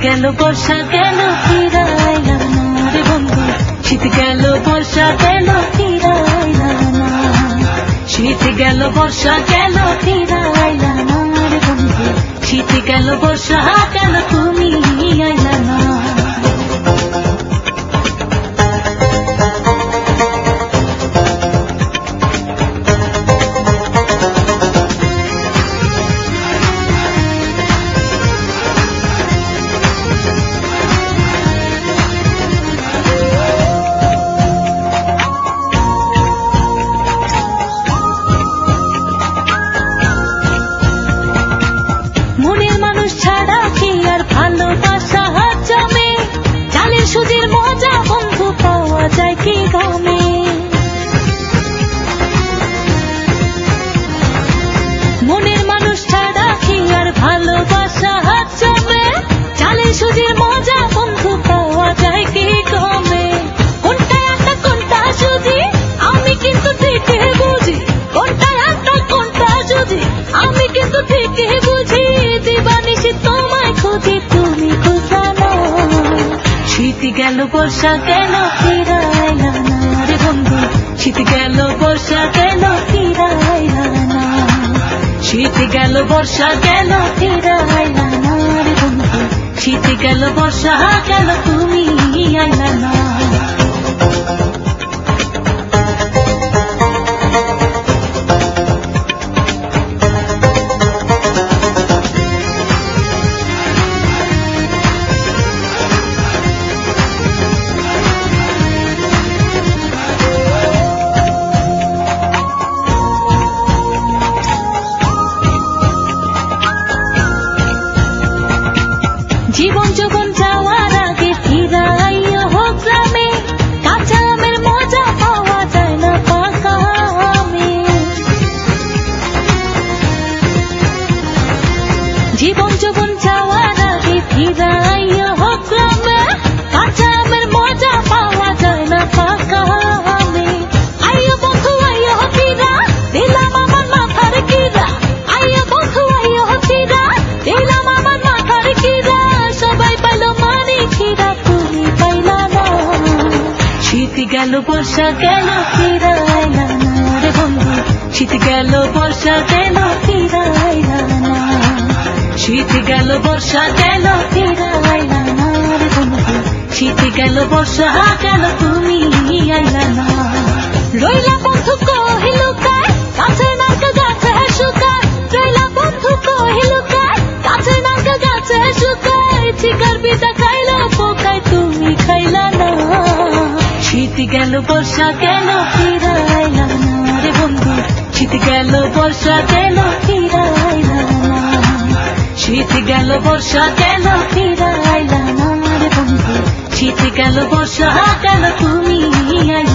গেল বর্ষা গেল ফিরাইলা না রে বন্ধু, শীত গেল বর্ষা গেল ফিরাইলা না, শীত গেল বর্ষা গেল ফিরাইলা না রে বন্ধু, শীত গেল বর্ষা গেল তুমি আইলা না। মনের মানুষ ছাড়া কি আর ভালোবাসা জমে, চালের সুজির মজা বন্ধু পাওয়া যায় কি গমে। মনের মানুষ ছাড়া কি আর ভালোবাসা জমে, চালের সুজির মজা বন্ধু পাওয়া যায় কি গমে। কোনটা একটা কোনটা সুজি আমি কিন্তু ঠিকই বুঝি, কোনটা একটা কোনটা সুজি আমি কিন্তু ঠিকই বুঝি, দিবানিশি তোমায় খুঁজি তুমি খুঁজা না। শীত গেল বর্ষা গেল ফিরাইলা না রে বন্ধু, শীত গেল বর্ষা গেল ফিরাইলা না, শীত গেল বর্ষা গেল ফিরাইলা না রে বন্ধু, শীত গেল বর্ষা গেল তুমি আইলা না। জীবন যৌবন যাওয়ার আগে ফিরাইয়া হোক গ্রামে, কাঁচা আমের মজা পাওয়া যায় না পাকা আমে। জীবন যৌবন যাওয়ার আগে ফিরাইয়া হোক গ্রামে, কাঁচা আমের মজা পাওয়া যায় না পাকা আমে। আইয়ো বন্ধু আইয়ো ফিরা, দিলাম আমার মাথার কিরা, আইয়ো বন্ধু আইয়ো ফিরা, দিলাম আমার মাথার কিরা, সবাই পাইলো মানে খিরা তুমি পাইলা না। শীত গেল বর্ষা গেল ফিরাইলা না রে বন্ধু, শীত গেল বর্ষা গেল ফিরাইলা না, শীত গেল বর্ষা গেল ফিরাইলা না রে বন্ধু, শীত গেল বর্ষা গেল তুমি আইলা না। রইলা বন্ধু কহিল কায় কাছে নাকা গাছে শুকায়, রইলা বন্ধু কহিল কায় কাছে নাকা গাছে শুকায়, চিকার পিতা খাইলো পোকায় তুমি খাইলা না। শীত গেল বর্ষা গেল ফিরাইলা না রে বন্ধু, শীত গেল বর্ষা গেল ফিরাইলা না, শীত গেল বর্ষা গেল ফিরাইলা না রে বন্ধু, শীত গেল বর্ষা গেল তুমি আইলা